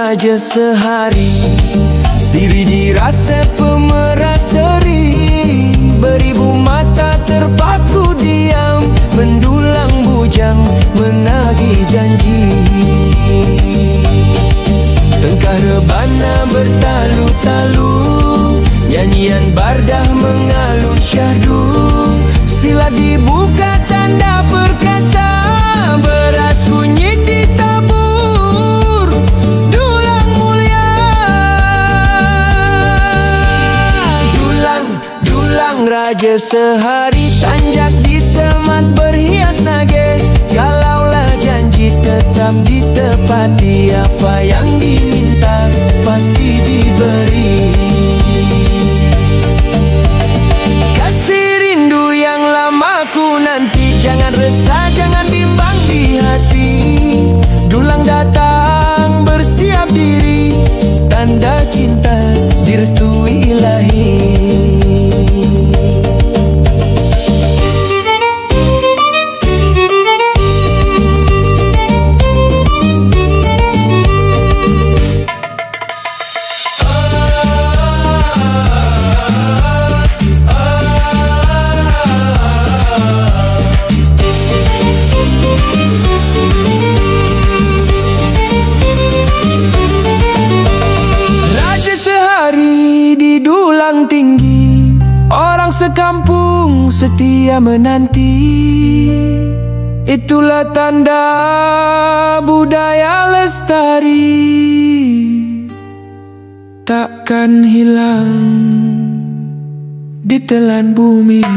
Raja sehari, siri dirasa pemeraseri, beribu mata terpaku diam, mendulang bujang menagih janji. Tengkah rebana bertalu-talu, nyanyian bardah mengalun syahdu. Sila dibuka tanda perkasa, beras kunyit ditabur, dulang mulia. Dulang raja sehari, tanjak di semat berhias nage. Kalaulah janji tetap ditepati, apa yang diminta pasti diberi. Kasih rindu yang lama ku nanti, jangan resah, jangan bimbang di hati. Dulang datang bersiap diri, tanda cinta direstui ilahi. Dulang tinggi, orang sekampung setia menanti. Itulah tanda budaya lestari, takkan hilang ditelan bumi.